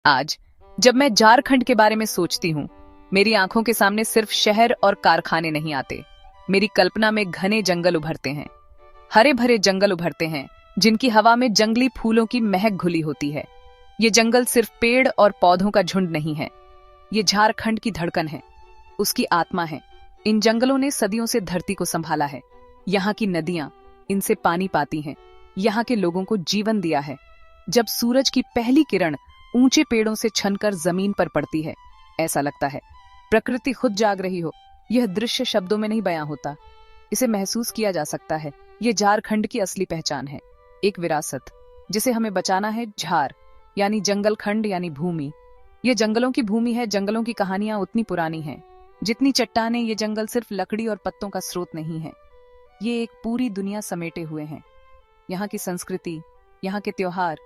आज जब मैं झारखंड के बारे में सोचती हूँ, मेरी आंखों के सामने सिर्फ शहर और कारखाने नहीं आते। मेरी कल्पना में घने जंगल उभरते हैं, हरे भरे जंगल उभरते हैं जिनकी हवा में जंगली फूलों की महक घुली होती है। ये जंगल सिर्फ पेड़ और पौधों का झुंड नहीं है, ये झारखंड की धड़कन है, उसकी आत्मा है। इन जंगलों ने सदियों से धरती को संभाला है। यहाँ की नदियां इनसे पानी पाती हैं, यहाँ के लोगों को जीवन दिया है। जब सूरज की पहली किरण ऊंचे पेड़ों से छनकर जमीन पर पड़ती है, ऐसा लगता है प्रकृति खुद जाग रही हो। यह दृश्य शब्दों में नहीं बयां होता, इसे महसूस किया जा सकता है। यह झारखंड की असली पहचान है, एक विरासत जिसे हमें बचाना है। झार यानी जंगल, खंड यानी भूमि। ये जंगलों की भूमि है। जंगलों की कहानियां उतनी पुरानी हैं जितनी चट्टानें। ये जंगल सिर्फ लकड़ी और पत्तों का स्रोत नहीं है, ये एक पूरी दुनिया समेटे हुए हैं। यहाँ की संस्कृति, यहाँ के त्योहार,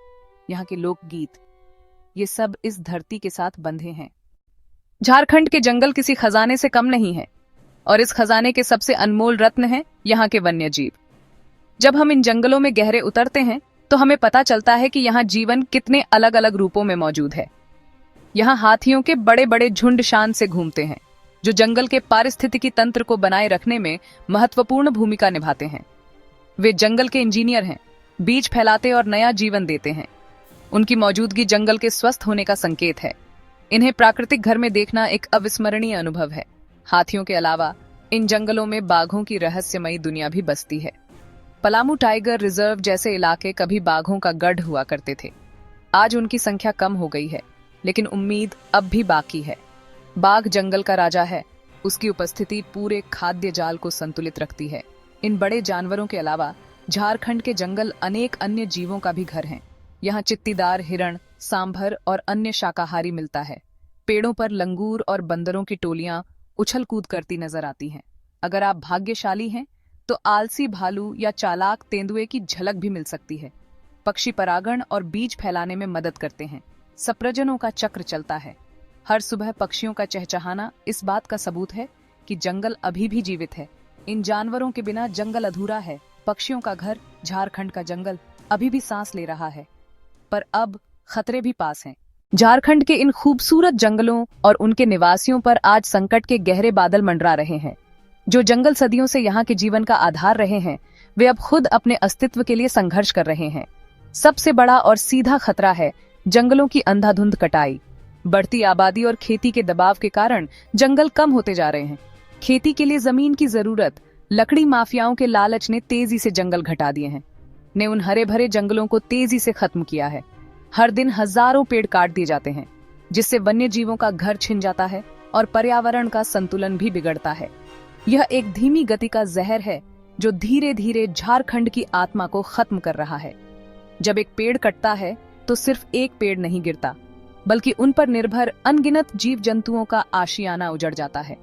यहाँ के लोकगीत, ये सब इस धरती के साथ बंधे हैं। झारखंड के जंगल किसी खजाने से कम नहीं है, और इस खजाने के सबसे अनमोल रत्न हैं यहाँ के वन्यजीव। जब हम इन जंगलों में गहरे उतरते हैं तो हमें पता चलता है कि यहाँ जीवन कितने अलग अलग रूपों में मौजूद है। यहाँ हाथियों के बड़े बड़े झुंड शान से घूमते हैं, जो जंगल के पारिस्थितिकी तंत्र को बनाए रखने में महत्वपूर्ण भूमिका निभाते हैं। वे जंगल के इंजीनियर हैं, बीज फैलाते और नया जीवन देते हैं। उनकी मौजूदगी जंगल के स्वस्थ होने का संकेत है। इन्हें प्राकृतिक घर में देखना एक अविस्मरणीय अनुभव है। हाथियों के अलावा इन जंगलों में बाघों की रहस्यमयी दुनिया भी बसती है। पलामू टाइगर रिजर्व जैसे इलाके कभी बाघों का गढ़ हुआ करते थे। आज उनकी संख्या कम हो गई है, लेकिन उम्मीद अब भी बाकी है। बाघ जंगल का राजा है, उसकी उपस्थिति पूरे खाद्य जाल को संतुलित रखती है। इन बड़े जानवरों के अलावा झारखंड के जंगल अनेक अन्य जीवों का भी घर हैं। यहाँ चित्तीदार, हिरण, सांभर और अन्य शाकाहारी मिलता है। पेड़ों पर लंगूर और बंदरों की टोलियां उछल कूद करती नजर आती हैं। अगर आप भाग्यशाली हैं तो आलसी भालू या चालाक तेंदुए की झलक भी मिल सकती है। पक्षी परागण और बीज फैलाने में मदद करते हैं। सप्रजनों का चक्र चलता है। हर सुबह पक्षियों का चहचहाना इस बात का सबूत है कि जंगल अभी भी जीवित है। इन जानवरों के बिना जंगल अधूरा है। पक्षियों का घर झारखंड का जंगल अभी भी सांस ले रहा है, पर अब खतरे भी पास हैं। झारखंड के इन खूबसूरत जंगलों और उनके निवासियों पर आज संकट के गहरे बादल मंडरा रहे हैं। जो जंगल सदियों से यहाँ के जीवन का आधार रहे हैं, वे अब खुद अपने अस्तित्व के लिए संघर्ष कर रहे हैं। सबसे बड़ा और सीधा खतरा है जंगलों की अंधाधुंध कटाई। बढ़ती आबादी और खेती के दबाव के कारण जंगल कम होते जा रहे हैं। खेती के लिए जमीन की जरूरत, लकड़ी माफियाओं के लालच ने तेजी से जंगल घटा दिए हैं, ने उन हरे भरे जंगलों को तेजी से खत्म किया है। हर दिन हजारों पेड़ काट दिए जाते हैं, जिससे वन्य जीवों का घर छिन जाता है और पर्यावरण का संतुलन भी बिगड़ता है। यह एक धीमी गति का जहर है जो धीरे धीरे झारखंड की आत्मा को खत्म कर रहा है। जब एक पेड़ कटता है तो सिर्फ एक पेड़ नहीं गिरता, बल्कि उन पर निर्भर अनगिनत जीव जंतुओं का आशियाना उजड़ जाता है।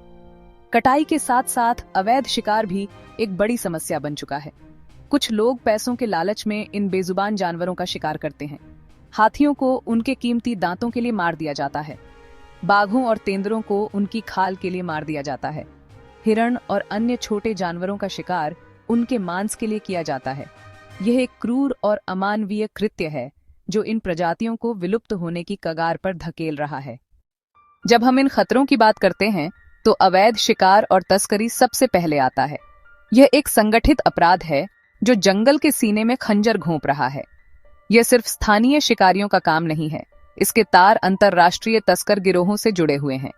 कटाई के साथ साथ अवैध शिकार भी एक बड़ी समस्या बन चुका है। कुछ लोग पैसों के लालच में इन बेजुबान जानवरों का शिकार करते हैं। हाथियों को उनके कीमती दांतों के लिए मार दिया जाता है। बाघों और तेंदुओं को उनकी खाल के लिए मार दिया जाता है। हिरण और अन्य छोटे जानवरों का शिकार उनके मांस के लिए किया जाता है। यह एक क्रूर और अमानवीय कृत्य है जो इन प्रजातियों को विलुप्त होने की कगार पर धकेल रहा है। जब हम इन खतरों की बात करते हैं तो अवैध शिकार और तस्करी सबसे पहले आता है। यह एक संगठित अपराध है जो जंगल के सीने में खंजर घोंप रहा है। यह सिर्फ स्थानीय शिकारियों का काम नहीं है, इसके तार अंतरराष्ट्रीय तस्कर गिरोहों से जुड़े हुए हैं।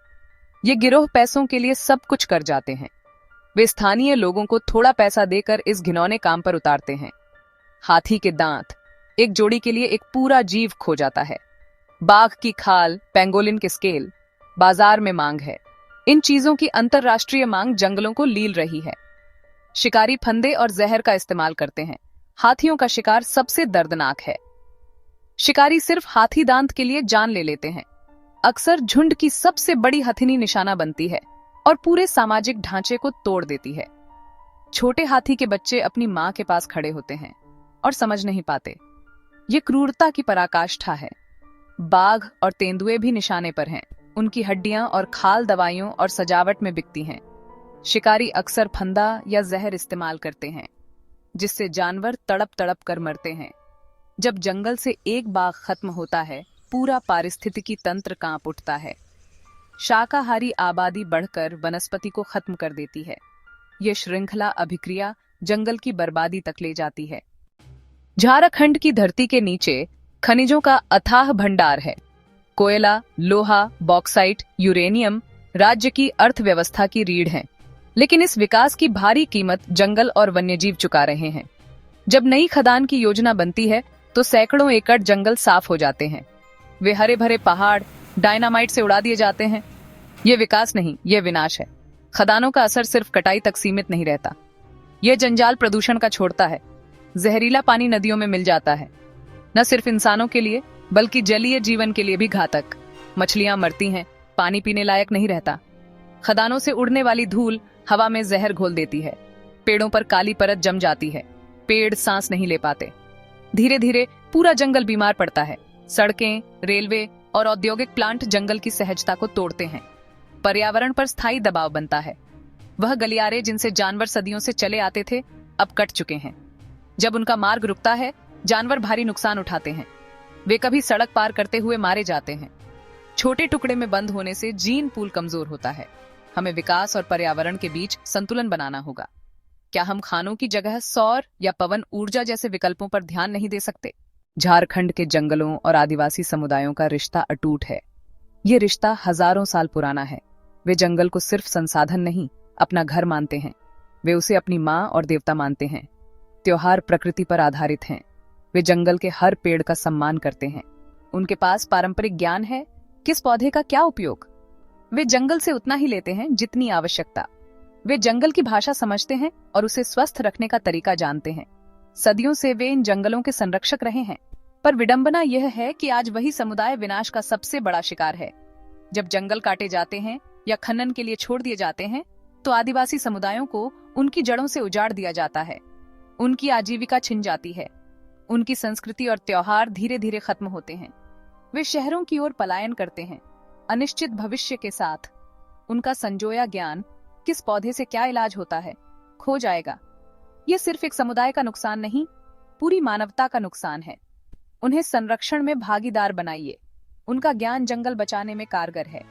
ये गिरोह पैसों के लिए सब कुछ कर जाते हैं। वे स्थानीय लोगों को थोड़ा पैसा देकर इस घिनौने काम पर उतारते हैं। हाथी के दांत, एक जोड़ी के लिए एक पूरा जीव खो जाता है। बाघ की खाल, पेंगोलिन के स्केल, बाजार में मांग है। इन चीजों की अंतरराष्ट्रीय मांग जंगलों को लील रही है। शिकारी फंदे और जहर का इस्तेमाल करते हैं। हाथियों का शिकार सबसे दर्दनाक है। शिकारी सिर्फ हाथी दांत के लिए जान ले लेते हैं। अक्सर झुंड की सबसे बड़ी हथिनी निशाना बनती है और पूरे सामाजिक ढांचे को तोड़ देती है। छोटे हाथी के बच्चे अपनी मां के पास खड़े होते हैं और समझ नहीं पाते। ये क्रूरता की पराकाष्ठा है। बाघ और तेंदुए भी निशाने पर हैं। उनकी हड्डियां और खाल दवाइयों और सजावट में बिकती हैं। शिकारी अक्सर फंदा या जहर इस्तेमाल करते हैं, जिससे जानवर तड़प तड़प कर मरते हैं। जब जंगल से एक बाघ खत्म होता है पूरा पारिस्थितिकी तंत्र कांप उठता है। शाकाहारी आबादी बढ़कर वनस्पति को खत्म कर देती है। ये श्रृंखला अभिक्रिया जंगल की बर्बादी तक ले जाती है। झारखंड की धरती के नीचे खनिजों का अथाह भंडार है। कोयला, लोहा, बॉक्साइट, यूरेनियम राज्य की अर्थव्यवस्था की रीढ़ हैं। लेकिन इस विकास की भारी कीमत जंगल और वन्यजीव चुका रहे हैं। जब नई खदान की योजना बनती है तो सैकड़ों एकड़ जंगल साफ हो जाते हैं। वे हरे भरे पहाड़ डायनामाइट से उड़ा दिए जाते हैं। ये विकास नहीं, ये विनाश है। खदानों का असर सिर्फ कटाई तक सीमित नहीं रहता। यह जंजाल प्रदूषण का छोड़ता है। जहरीला पानी नदियों में मिल जाता है, न सिर्फ इंसानों के लिए बल्कि जलीय जीवन के लिए भी घातक। मछलियां मरती हैं, पानी पीने लायक नहीं रहता। खदानों से उड़ने वाली धूल हवा में जहर घोल देती है। पेड़ों पर काली परत जम जाती है। पेड़ सांस नहीं ले पाते। धीरे धीरे पूरा जंगल बीमार पड़ता है। सड़कें, रेलवे और औद्योगिक प्लांट जंगल की सहजता को तोड़ते हैं। पर्यावरण पर स्थायी दबाव बनता है। वह गलियारे जिनसे जानवर सदियों से चले आते थे अब कट चुके हैं। जब उनका मार्ग रुकता है, जानवर भारी नुकसान उठाते हैं। वे कभी सड़क पार करते हुए मारे जाते हैं। छोटे टुकड़े में बंद होने से जीन पूल कमजोर होता है। हमें विकास और पर्यावरण के बीच संतुलन बनाना होगा। क्या हम खानों की जगह सौर या पवन ऊर्जा जैसे विकल्पों पर ध्यान नहीं दे सकते? झारखंड के जंगलों और आदिवासी समुदायों का रिश्ता अटूट है। ये रिश्ता हजारों साल पुराना है। वे जंगल को सिर्फ संसाधन नहीं, अपना घर मानते हैं। वे उसे अपनी माँ और देवता मानते हैं। त्योहार प्रकृति पर आधारित हैं। वे जंगल के हर पेड़ का सम्मान करते हैं। उनके पास पारंपरिक ज्ञान है, किस पौधे का क्या उपयोग। वे जंगल से उतना ही लेते हैं जितनी आवश्यकता। वे जंगल की भाषा समझते हैं और उसे स्वस्थ रखने का तरीका जानते हैं। सदियों से वे इन जंगलों के संरक्षक रहे हैं। पर विडंबना यह है कि आज वही समुदाय विनाश का सबसे बड़ा शिकार है। जब जंगल काटे जाते हैं या खनन के लिए छोड़ दिए जाते हैं तो आदिवासी समुदायों को उनकी जड़ों से उजाड़ दिया जाता है। उनकी आजीविका छिन जाती है। उनकी संस्कृति और त्योहार धीरे धीरे खत्म होते हैं। वे शहरों की ओर पलायन करते हैं, अनिश्चित भविष्य के साथ। उनका संजोया ज्ञान, किस पौधे से क्या इलाज होता है, खो जाएगा। यह सिर्फ एक समुदाय का नुकसान नहीं, पूरी मानवता का नुकसान है। उन्हें संरक्षण में भागीदार बनाइए। उनका ज्ञान जंगल बचाने में कारगर है।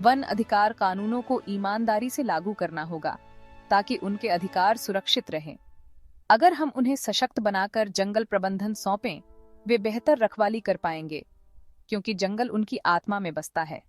वन अधिकार कानूनों को ईमानदारी से लागू करना होगा ताकि उनके अधिकार सुरक्षित रहें। अगर हम उन्हें सशक्त बनाकर जंगल प्रबंधन सौंपें, वे बेहतर रखवाली कर पाएंगे, क्योंकि जंगल उनकी आत्मा में बसता है।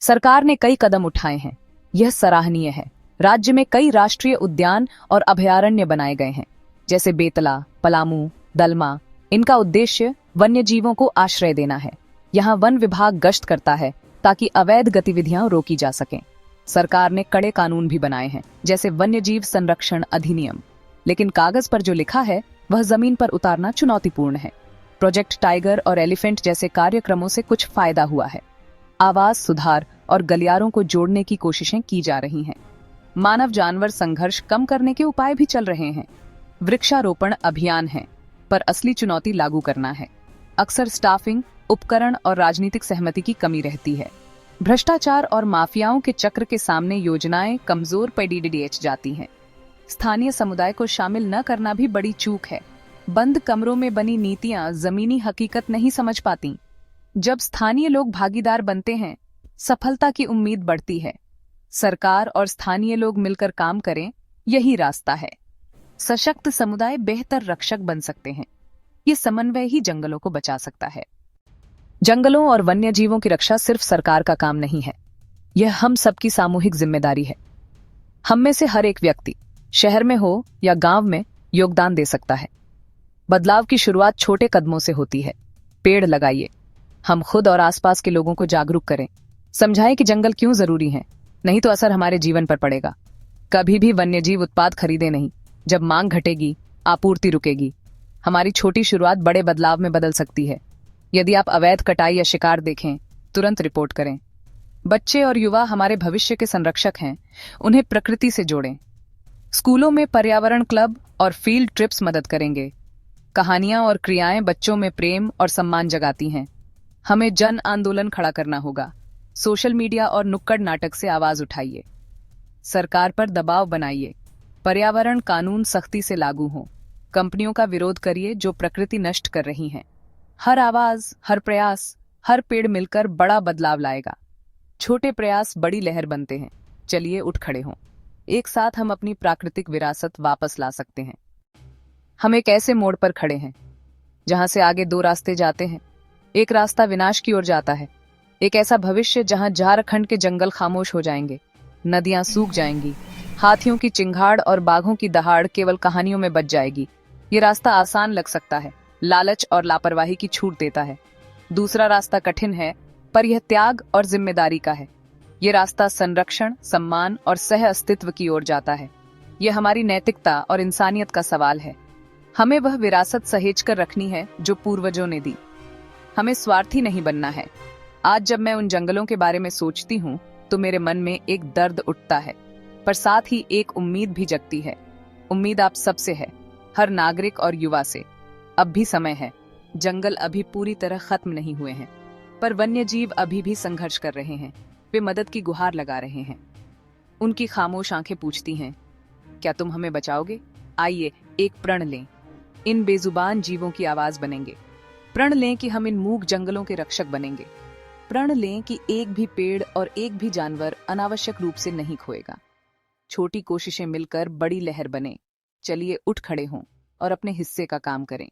सरकार ने कई कदम उठाए हैं, यह सराहनीय है। राज्य में कई राष्ट्रीय उद्यान और अभयारण्य बनाए गए हैं, जैसे बेतला, पलामू, दलमा। इनका उद्देश्य वन्य जीवों को आश्रय देना है। यहाँ वन विभाग गश्त करता है ताकि अवैध गतिविधियां रोकी जा सकें। सरकार ने कड़े कानून भी बनाए हैं, जैसे वन्यजीव संरक्षण अधिनियम। लेकिन कागज पर जो लिखा है वह जमीन पर उतारना चुनौतीपूर्ण है। प्रोजेक्ट टाइगर और एलिफेंट जैसे कार्यक्रमों से कुछ फायदा हुआ है। आवास सुधार और गलियारों को जोड़ने की कोशिशें की जा रही हैं। मानव जानवर संघर्ष कम करने के उपाय भी चल रहे हैं। वृक्षारोपण अभियान है, पर असली चुनौती लागू करना है। अक्सर स्टाफिंग, उपकरण और राजनीतिक सहमति की कमी रहती है। भ्रष्टाचार और माफियाओं के चक्र के सामने योजनाएं कमजोर पड़ जाती हैं। स्थानीय समुदाय को शामिल न करना भी बड़ी चूक है। बंद कमरों में बनी नीतियां जमीनी हकीकत नहीं समझ पाती। जब स्थानीय लोग भागीदार बनते हैं, सफलता की उम्मीद बढ़ती है। सरकार और स्थानीय लोग मिलकर काम करें, यही रास्ता है। सशक्त समुदाय बेहतर रक्षक बन सकते हैं। ये समन्वय ही जंगलों को बचा सकता है। जंगलों और वन्य जीवों की रक्षा सिर्फ सरकार का काम नहीं है, यह हम सबकी सामूहिक जिम्मेदारी है। हम में से हर एक व्यक्ति, शहर में हो या गांव में, योगदान दे सकता है। बदलाव की शुरुआत छोटे कदमों से होती है। पेड़ लगाइए। हम खुद और आसपास के लोगों को जागरूक करें। समझाएं कि जंगल क्यों जरूरी है, नहीं तो असर हमारे जीवन पर पड़ेगा। कभी भी वन्यजीव उत्पाद खरीदे नहीं। जब मांग घटेगी, आपूर्ति रुकेगी। हमारी छोटी शुरुआत बड़े बदलाव में बदल सकती है। यदि आप अवैध कटाई या शिकार देखें, तुरंत रिपोर्ट करें। बच्चे और युवा हमारे भविष्य के संरक्षक हैं, उन्हें प्रकृति से जोड़ें। स्कूलों में पर्यावरण क्लब और फील्ड ट्रिप्स मदद करेंगे। कहानियां और क्रियाएं बच्चों में प्रेम और सम्मान जगाती हैं। हमें जन आंदोलन खड़ा करना होगा। सोशल मीडिया और नुक्कड़ नाटक से आवाज उठाइए। सरकार पर दबाव बनाइए। पर्यावरण कानून सख्ती से लागू हों। कंपनियों का विरोध करिए जो प्रकृति नष्ट कर रही हैं। हर आवाज, हर प्रयास हर पेड़ मिलकर बड़ा बदलाव लाएगा। छोटे प्रयास बड़ी लहर बनते हैं। चलिए उठ खड़े हों। एक साथ हम अपनी प्राकृतिक विरासत वापस ला सकते हैं। हम एक ऐसे मोड़ पर खड़े हैं जहां से आगे दो रास्ते जाते हैं। एक रास्ता विनाश की ओर जाता है, एक ऐसा भविष्य जहां झारखंड के जंगल खामोश हो जाएंगे, नदियां सूख जाएंगी, हाथियों की चिंगाड़ और बाघों की दहाड़ केवल कहानियों में बच जाएगी। ये रास्ता आसान लग सकता है, लालच और लापरवाही की छूट देता है। दूसरा रास्ता कठिन है, पर यह त्याग और जिम्मेदारी का है। ये रास्ता संरक्षण, सम्मान और सह अस्तित्व की ओर जाता है। यह हमारी नैतिकता और इंसानियत का सवाल है। हमें वह विरासत सहेज कर रखनी है जो पूर्वजों ने दी। हमें स्वार्थी नहीं बनना है। आज जब मैं उन जंगलों के बारे में सोचती हूँ तो मेरे मन में एक दर्द उठता है, पर साथ ही एक उम्मीद भी जगती है। उम्मीद आप सबसे है, हर नागरिक और युवा से। अब भी समय है। जंगल अभी पूरी तरह खत्म नहीं हुए हैं, पर वन्य जीव अभी भी संघर्ष कर रहे हैं। वे मदद की गुहार लगा रहे हैं। उनकी खामोश आंखें पूछती हैं, क्या तुम हमें बचाओगे? आइए एक प्रण लें। इन बेजुबान जीवों की आवाज बनेंगे। प्रण लें कि हम इन मूक जंगलों के रक्षक बनेंगे। प्रण लें कि एक भी पेड़ और एक भी जानवर अनावश्यक रूप से नहीं खोएगा। छोटी कोशिशें मिलकर बड़ी लहर बने। चलिए उठ खड़े हों और अपने हिस्से का काम करें।